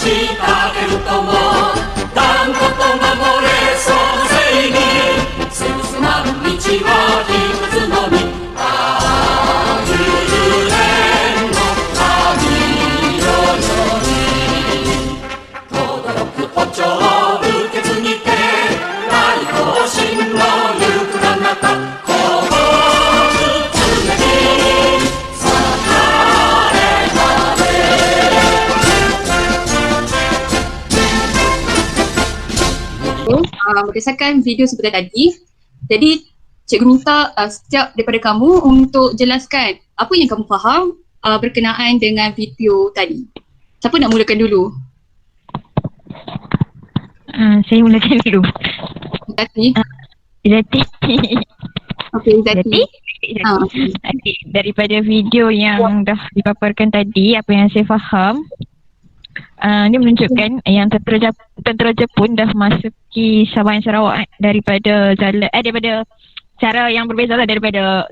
しかけるとも断固と守れその正義進まぬ道は一つのみ10年の旅のように轟く歩調を受け継ぎて大行進の行くがなたberdasarkan video seperti tadi, jadi cikgu minta setiap daripada kamu untuk jelaskan apa yang kamu faham berkenaan dengan video tadi. Siapa nak mulakan dulu? Saya mulakan dulu. Zati. Zati. Okey, Zati. Okay. Daripada video yang dah dipaparkan tadi, apa yang saya faham, dia menunjukkan yang tentera Jepun dah masuki Sabah dan Sarawak daripada daripada cara yang berbeza lah, daripada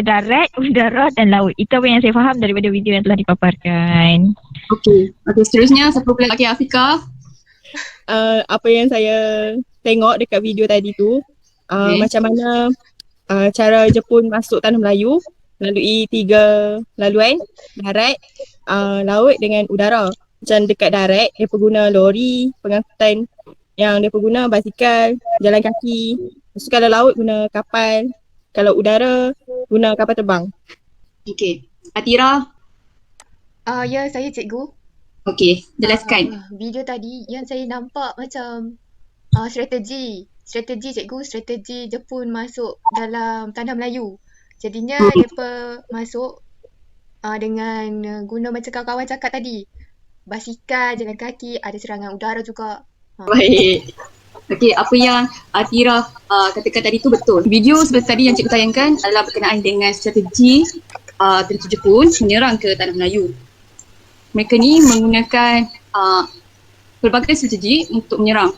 darat, udara dan laut. Itu apa yang saya faham daripada video yang telah dipaparkan. Okey, seterusnya siapa pula lagi? Afika? Apa yang saya tengok dekat video tadi tu, macam mana cara Jepun masuk Tanah Melayu melalui 3 laluan, darat, laut dengan udara. Macam dekat darat, mereka guna lori, pengangkutan yang mereka guna basikal, jalan kaki. Lepas tu kalau laut guna kapal, kalau udara guna kapal terbang. Okey, Atira? Ya, saya cikgu. Okey, jelaskan. Video tadi yang saya nampak macam strategi cikgu, strategi Jepun masuk dalam Tanah Melayu. Jadinya mereka masuk dengan guna macam kawan-kawan cakap tadi. Basikal, jalan kaki, ada serangan udara juga. Baik. Okey, apa yang Atira katakan tadi tu betul. Video seperti tadi yang cikgu tayangkan adalah berkenaan dengan strategi tentera Jepun menyerang ke Tanah Melayu. Mereka ni menggunakan pelbagai strategi untuk menyerang.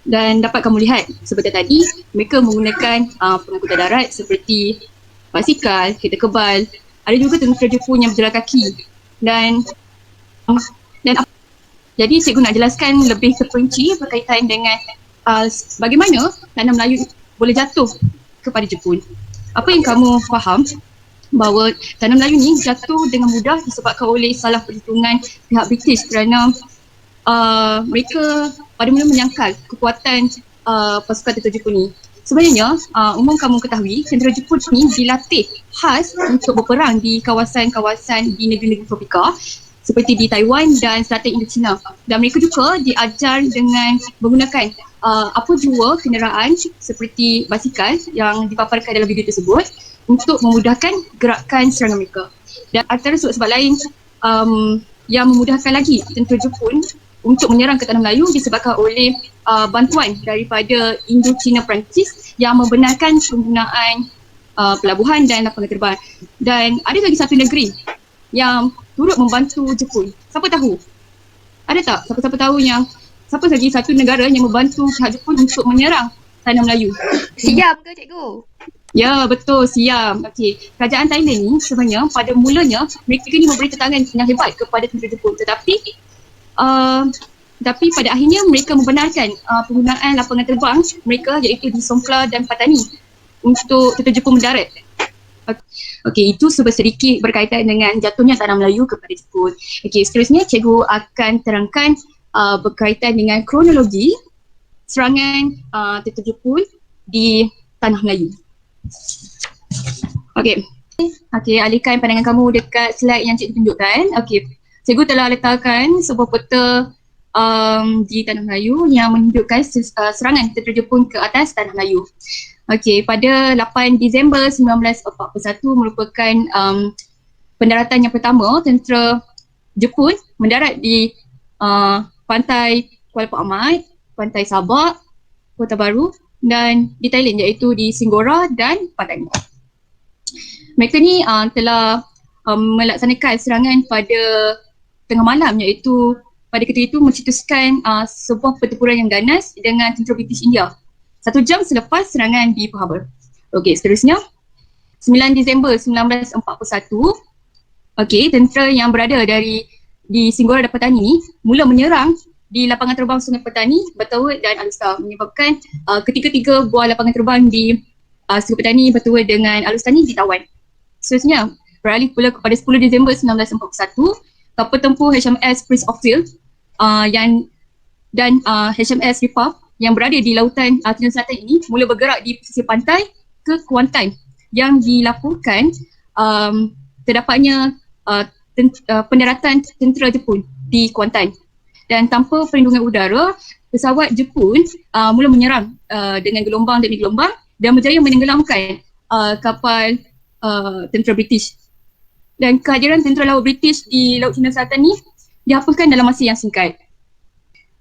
Dan dapat kamu lihat seperti tadi, mereka menggunakan pengangkutan darat seperti basikal, kereta kebal. Ada juga tentera Jepun yang berjalan kaki. Dan jadi cikgu nak jelaskan lebih terperinci berkaitan dengan bagaimana Tanah Melayu boleh jatuh kepada Jepun. Apa yang kamu faham bahawa Tanah Melayu ni jatuh dengan mudah disebabkan oleh salah perhitungan pihak British kerana mereka pada mula menyangkal kekuatan pasukan tentera Jepun ni. Sebenarnya, umum kamu ketahui, tentera Jepun ni dilatih khas untuk berperang di kawasan-kawasan di negeri-negeri tropika seperti di Taiwan dan selatan Indochina. Dan mereka juga diajar dengan menggunakan apa jua kenderaan seperti basikal yang dipaparkan dalam video tersebut untuk memudahkan gerakan serangan mereka. Dan antara sebab lain yang memudahkan lagi tentera Jepun untuk menyerang ke Tanah Melayu disebabkan oleh bantuan daripada Indochina Perancis yang membenarkan penggunaan pelabuhan dan lapangan terbang. Dan ada lagi satu negeri yang turut membantu Jepun. Siapa tahu? Ada tak? Siapa-siapa tahu siapa lagi satu negara yang membantu pihak Jepun untuk menyerang Tanah Melayu? Siam ke cikgu? Ya, betul, Siam. Okey, kerajaan Thailand ni sebenarnya pada mulanya mereka ni memberi tentangan yang hebat kepada tentera Jepun, tetapi pada akhirnya mereka membenarkan penggunaan lapangan terbang mereka iaitu di Songkhla dan Patani untuk tentera Jepun mendarat. Okey, itu sedikit berkaitan dengan jatuhnya Tanah Melayu kepada Jepun. Okey, seterusnya cikgu akan terangkan berkaitan dengan kronologi serangan tentera Jepun di Tanah Melayu. Okey, alihkan pandangan kamu dekat slide yang cikgu tunjukkan. Okey, cikgu telah letakkan sebuah peta di Tanah Melayu yang menunjukkan serangan tentera Jepun ke atas Tanah Melayu. Okey, pada 8 Disember 1941 merupakan pendaratan yang pertama tentera Jepun mendarat di pantai Kuala Pak Amat, pantai Sabah, Kota Baru dan di Thailand iaitu di Singgora dan Padang. Mereka ni telah melaksanakan serangan pada tengah malam iaitu pada ketika itu mencetuskan sebuah pertempuran yang ganas dengan tentera British India 1 jam selepas serangan di Pearl Harbor. Okey, seterusnya 9 Disember 1941, okey, tentera yang berada dari di Singgora dan Petani ni mula menyerang di lapangan terbang Sungai Petani, Bertawut dan Alustar, menyebabkan ketiga-tiga buah lapangan terbang di Sungai Petani, Bertawut dengan Alustar ni ditawan. Seterusnya, beralih pula kepada 10 Disember 1941, kapal tempur HMS Prince of Wales dan HMS Repulse yang berada di lautan Timur Selatan ini mula bergerak di pesisir pantai ke Kuantan yang dilaporkan terdapatnya pendaratan tentera Jepun di Kuantan. Dan tanpa perlindungan udara, pesawat Jepun mula menyerang dengan gelombang demi gelombang dan berjaya menenggelamkan kapal tentera British. Dan kehadiran tentera laut British di Laut Cina Selatan ni dihapuskan dalam masa yang singkat.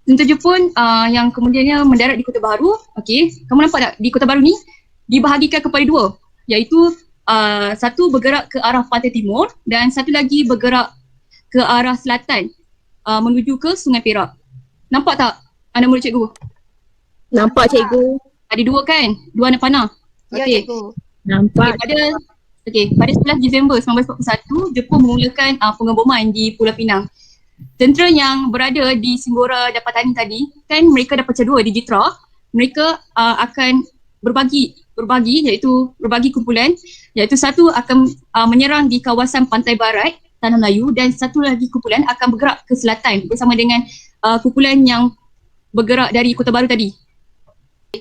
Tentera Jepun yang kemudiannya mendarat di Kota Baru, kamu nampak tak di Kota Baru ni dibahagikan kepada dua, iaitu satu bergerak ke arah pantai timur dan satu lagi bergerak ke arah selatan menuju ke Sungai Perak. Nampak tak anak murid cikgu? Nampak cikgu. Ada dua kan? Dua anak panah. Ya, Okey. cikgu. Nampak. Pada 11 Disember 1941, Jepun memulakan pengeboman di Pulau Pinang. Tentera yang berada di Singgora dan Petani tadi, kan mereka dah pecah dua di Jitra. Mereka akan berbagi iaitu berbagi kumpulan, iaitu satu akan menyerang di kawasan pantai barat Tanah Melayu dan satu lagi kumpulan akan bergerak ke selatan bersama dengan kumpulan yang bergerak dari Kota Baru tadi.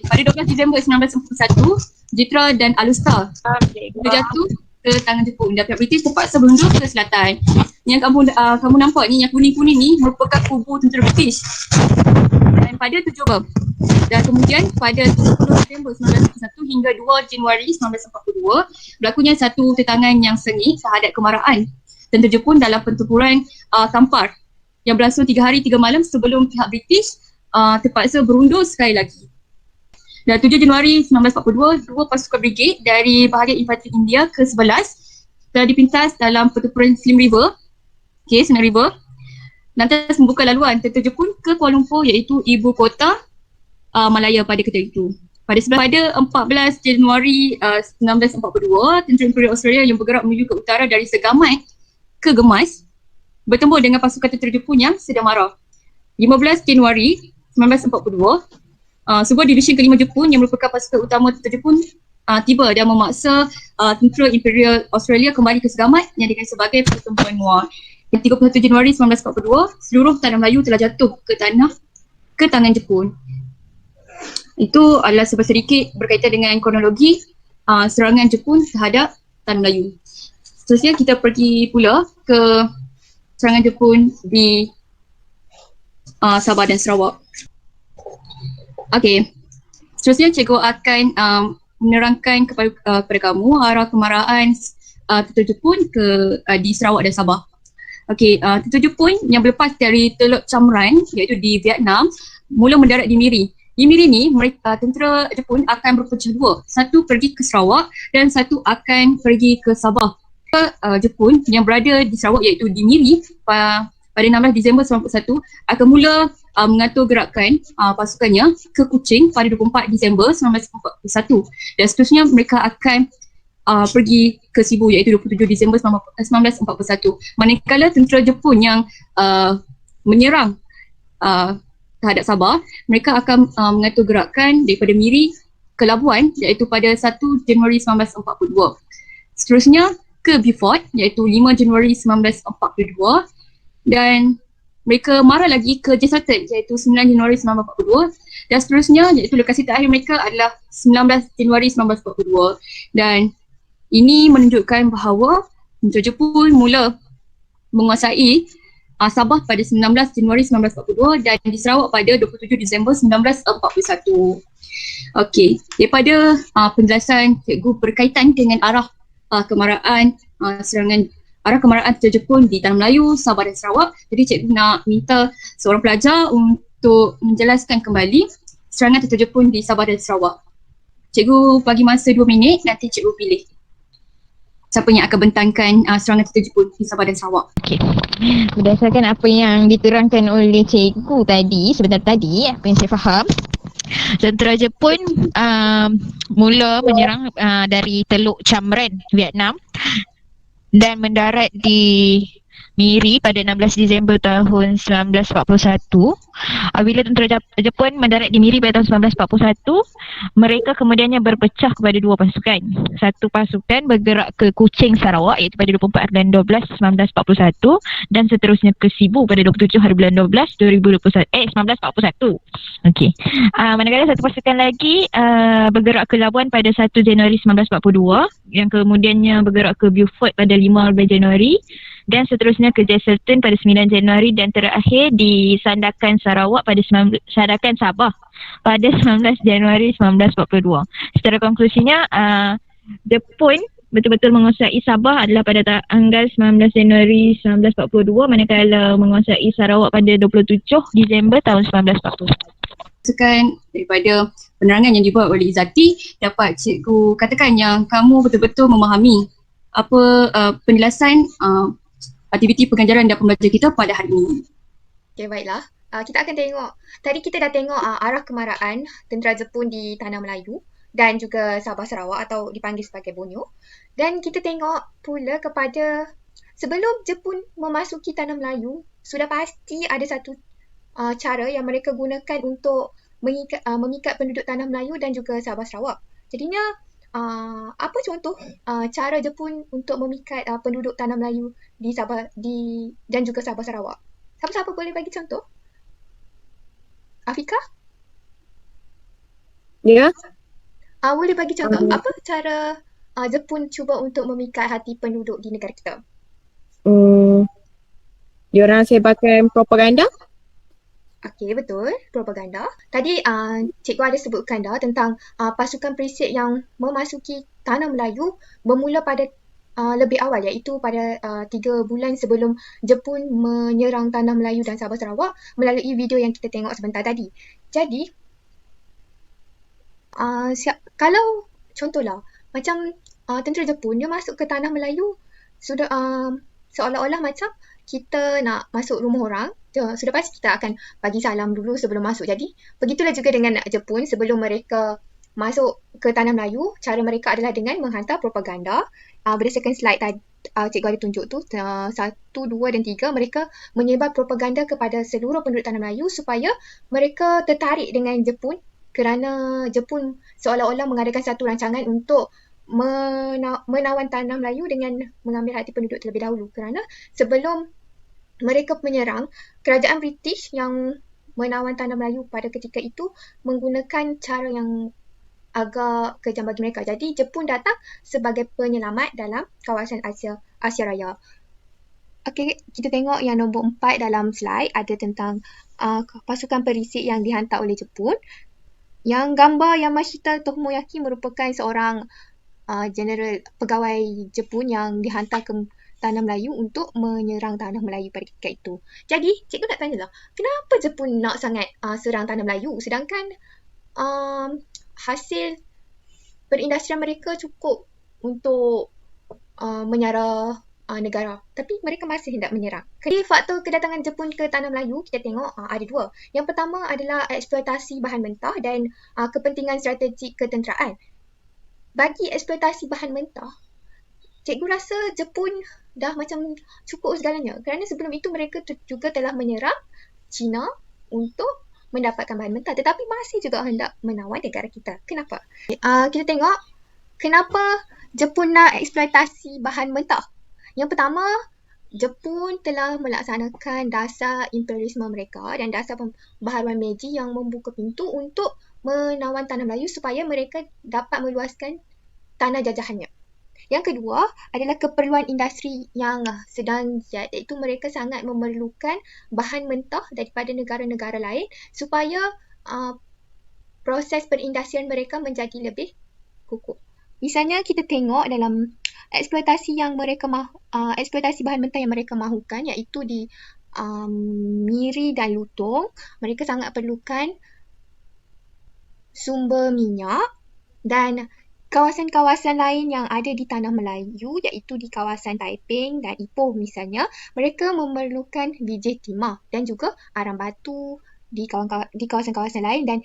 Pada 12 Disember 1941, Jitra dan Alustar terjatuh ke tangan Jepun dan pihak British terpaksa berundur ke selatan. Yang kamu nampak ni, yang kuning-kuning ni merupakan kubu tentera British. Dan pada 7 Oktober dan kemudian pada 10 September 1941 hingga 2 Januari 1942 berlakunya satu tetangan yang sengit terhadap kemarahan tentera Jepun dalam pertempuran Kampar yang berlangsung 3 hari 3 malam sebelum pihak British terpaksa berundur sekali lagi. Dan 7 Januari 1942, dua pasukan brigade dari bahagian infanteri India ke-11 telah dipintas dalam pertempuran Slim River, Slim River, lantas membuka laluan tentera Jepun ke Kuala Lumpur iaitu ibu kota Malaya pada ketika itu. Pada 14 Januari 1942, tentera Imperial Australia yang bergerak menuju ke utara dari Segamat ke Gemas bertemu dengan pasukan tentera Jepun yang sedang marah. 15 Januari 1942, sebuah divisi kelima Jepun yang merupakan pasukan utama tentera Jepun tiba dan memaksa tentera Imperial Australia kembali ke Segamat yang dikenal sebagai pertempuran Noir. 31 Januari 1942, seluruh tanah Melayu telah jatuh ke tangan Jepun. Itu adalah sedikit berkaitan dengan kronologi serangan Jepun terhadap tanah Melayu. Seterusnya kita pergi pula ke serangan Jepun di Sabah dan Sarawak. Seterusnya cikgu akan menerangkan kepada kamu arah kemarahan tentera Jepun di Sarawak dan Sabah. Tentera Jepun yang berlepas dari Teluk Cam Ranh iaitu di Vietnam mula mendarat di Miri. Di Miri ni tentera Jepun akan berpecah dua. Satu pergi ke Sarawak dan satu akan pergi ke Sabah. Jepun yang berada di Sarawak iaitu di Miri pada 16 Disember 1941 akan mula mengatur gerakan pasukannya ke Kuching pada 24 Disember 1941 dan seterusnya mereka akan pergi ke Sibu iaitu 27 Disember 1941. Manakala tentera Jepun yang menyerang terhadap Sabah, mereka akan mengatur gerakan daripada Miri ke Labuan iaitu pada 1 Januari 1942. Seterusnya ke Beaufort iaitu 5 Januari 1942 dan mereka marah lagi ke J-Sutton iaitu 9 Januari 1942 dan seterusnya iaitu lokasi terakhir mereka adalah 19 Januari 1942 dan ini menunjukkan bahawa tentera Jepun mula menguasai Sabah pada 19 Januari 1942 dan di Sarawak pada 27 Disember 1941. Daripada penjelasan cikgu berkaitan dengan arah kemarahan tentera Jepun di Tanah Melayu, Sabah dan Sarawak. Jadi cikgu nak minta seorang pelajar untuk menjelaskan kembali serangan tentera Jepun di Sabah dan Sarawak. Cikgu bagi masa 2 minit, nanti cikgu pilih siapa yang akan bentangkan serangan tentera Jepun di Sabah dan Sarawak. Berdasarkan apa yang diterangkan oleh cikgu tadi, sebentar tadi, apa yang saya faham, tentera Jepun mula menyerang dari Teluk Cam Ranh, Vietnam dan mendarat di Miri pada 16 Disember tahun 1941. Bila tentera Jepun mendarat di Miri pada tahun 1941, mereka kemudiannya berpecah kepada dua pasukan. Satu pasukan bergerak ke Kuching, Sarawak iaitu pada 24 hari bulan 12 1941 dan seterusnya ke Sibu pada 27 hari bulan 12 1941. Okey. Manakala satu pasukan lagi bergerak ke Labuan pada 1 Januari 1942 yang kemudiannya bergerak ke Beaufort pada 5 Januari dan seterusnya ke Jesselton pada 9 Januari dan terakhir di Sandakan Sarawak pada Sandakan Sabah pada 19 Januari 1942. Secara konklusinya, Jepun betul-betul menguasai Sabah adalah pada tanggal 19 Januari 1942 manakala menguasai Sarawak pada 27 Disember tahun 1941. Berdasarkan daripada penerangan yang dibuat oleh Izzati, dapat cikgu katakan yang kamu betul-betul memahami apa penjelasan aktiviti pengajaran dan pembelajaran kita pada hari ini. Okay, baiklah. Kita akan tengok, tadi kita dah tengok arah kemarahan tentera Jepun di Tanah Melayu dan juga Sabah Sarawak atau dipanggil sebagai Borneo. Dan kita tengok pula kepada sebelum Jepun memasuki Tanah Melayu, sudah pasti ada satu cara yang mereka gunakan untuk memikat penduduk Tanah Melayu dan juga Sabah Sarawak. Jadinya apa contoh cara Jepun untuk memikat penduduk Tanah Melayu di Sabah dan juga Sabah Sarawak? Siapa-siapa boleh bagi contoh? Afika? Ya. Boleh bagi contoh apa cara Jepun cuba untuk memikat hati penduduk di negara kita? Diorang sebarkan propaganda. Okey, betul. Propaganda. Tadi cikgu ada sebutkan dah tentang pasukan perisik yang memasuki Tanah Melayu bermula pada lebih awal iaitu pada 3 bulan sebelum Jepun menyerang Tanah Melayu dan Sabah Sarawak melalui video yang kita tengok sebentar tadi. Jadi, kalau contohlah macam tentera Jepun dia masuk ke Tanah Melayu sudah seolah-olah macam kita nak masuk rumah orang, sudah pasti kita akan bagi salam dulu sebelum masuk. Jadi, begitulah juga dengan Jepun sebelum mereka masuk ke Tanah Melayu, cara mereka adalah dengan menghantar propaganda. Berdasarkan slide tadi, cikgu ada tunjuk tu, 1, 2 dan 3, mereka menyebar propaganda kepada seluruh penduduk Tanah Melayu supaya mereka tertarik dengan Jepun kerana Jepun seolah-olah mengadakan satu rancangan untuk menawan Tanah Melayu dengan mengambil hati penduduk terlebih dahulu. Kerana sebelum mereka menyerang, kerajaan British yang menawan Tanah Melayu pada ketika itu menggunakan cara yang agak kejam bagi mereka. Jadi Jepun datang sebagai penyelamat dalam kawasan Asia Raya. Okey, kita tengok yang nombor 4 dalam slide ada tentang pasukan perisik yang dihantar oleh Jepun. Yang gambar Yamashita Tomoyaki merupakan seorang general pegawai Jepun yang dihantar ke Tanah Melayu untuk menyerang Tanah Melayu pada ketika itu. Jadi, cikgu nak tanyalah, kenapa Jepun nak sangat serang Tanah Melayu sedangkan hasil perindustrian mereka cukup untuk menyara negara, tapi mereka masih hendak menyerang. Jadi faktor kedatangan Jepun ke Tanah Melayu kita tengok ada dua. Yang pertama adalah eksploitasi bahan mentah dan kepentingan strategik ketenteraan. Bagi eksploitasi bahan mentah, cikgu rasa Jepun dah macam cukup segalanya. Kerana sebelum itu mereka juga telah menyerang China untuk mendapatkan bahan mentah. Tetapi masih juga hendak menawan negara kita. Kenapa? Kita tengok kenapa Jepun nak eksploitasi bahan mentah. Yang pertama, Jepun telah melaksanakan dasar imperialisme mereka dan dasar pembaharuan Meiji yang membuka pintu untuk menawan Tanah Melayu supaya mereka dapat meluaskan tanah jajahannya. Yang kedua adalah keperluan industri yang sedang giat, iaitu mereka sangat memerlukan bahan mentah daripada negara-negara lain supaya proses perindustrian mereka menjadi lebih kukuh. Misalnya kita tengok dalam eksploitasi eksploitasi bahan mentah yang mereka mahukan, iaitu di Miri dan Lutong, mereka sangat perlukan sumber minyak dan kawasan-kawasan lain yang ada di Tanah Melayu, iaitu di kawasan Taiping dan Ipoh misalnya, mereka memerlukan biji timah dan juga arang batu di kawasan-kawasan lain, dan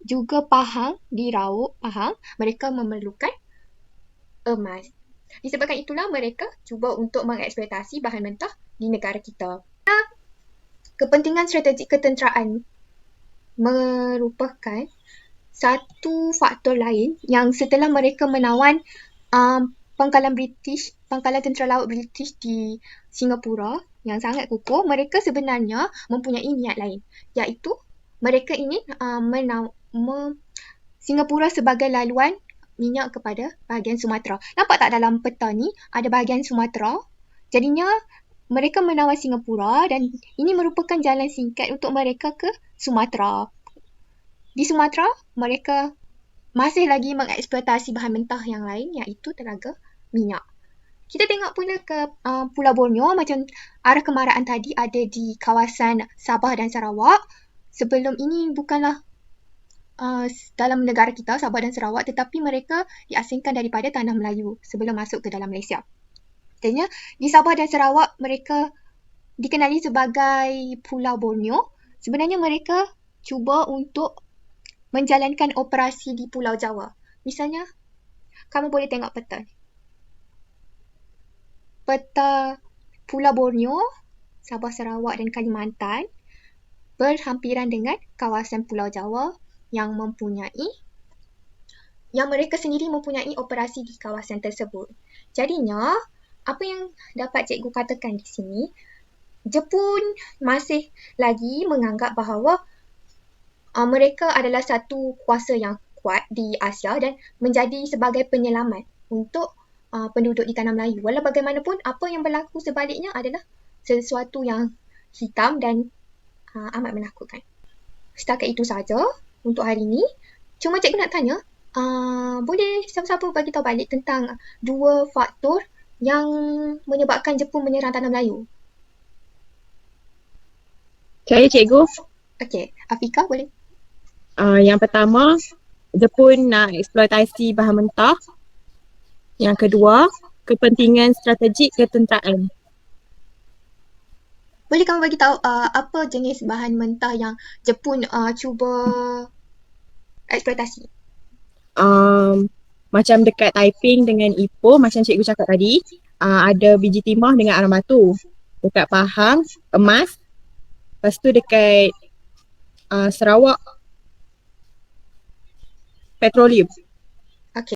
juga Pahang, di Rauk Pahang, mereka memerlukan emas. Disebabkan itulah mereka cuba untuk mengeksploitasi bahan mentah di negara kita. Kepentingan strategik ketenteraan merupakan satu faktor lain yang setelah mereka menawan pangkalan tentera laut British di Singapura yang sangat kukuh, mereka sebenarnya mempunyai niat lain, iaitu mereka ingin Singapura sebagai laluan minyak kepada bahagian Sumatera. Nampak tak dalam peta ni ada bahagian Sumatera? Jadinya mereka menawan Singapura dan ini merupakan jalan singkat untuk mereka ke Sumatera. Di Sumatera, mereka masih lagi mengeksploitasi bahan mentah yang lain iaitu telaga minyak. Kita tengok pula ke Pulau Borneo, macam arah kemarahan tadi ada di kawasan Sabah dan Sarawak. Sebelum ini bukanlah dalam negara kita, Sabah dan Sarawak, tetapi mereka diasingkan daripada tanah Melayu sebelum masuk ke dalam Malaysia. Artinya, di Sabah dan Sarawak mereka dikenali sebagai Pulau Borneo. Sebenarnya mereka cuba untuk menjalankan operasi di Pulau Jawa. Misalnya, kamu boleh tengok peta. Peta Pulau Borneo, Sabah, Sarawak dan Kalimantan berhampiran dengan kawasan Pulau Jawa yang mereka sendiri mempunyai operasi di kawasan tersebut. Jadinya, apa yang dapat cikgu katakan di sini, Jepun masih lagi menganggap bahawa mereka adalah satu kuasa yang kuat di Asia dan menjadi sebagai penyelamat untuk penduduk di tanah Melayu. Walau bagaimanapun, apa yang berlaku sebaliknya adalah sesuatu yang hitam dan amat menakutkan. Setakat itu saja untuk hari ini. Cuma cikgu nak tanya, boleh siapa-siapa bagi tahu balik tentang dua faktor yang menyebabkan Jepun menyerang tanah Melayu? Saya cikgu. Okey, Afika boleh? Yang pertama, Jepun nak eksploitasi bahan mentah. Yang kedua, kepentingan strategik ketenteraan. Boleh kamu bagi tahu apa jenis bahan mentah yang Jepun cuba eksploitasi? Macam dekat Taiping dengan Ipoh, macam cikgu cakap tadi, ada biji timah dengan arang batu. Dekat Pahang, emas. Lepas tu dekat Sarawak, petroleum.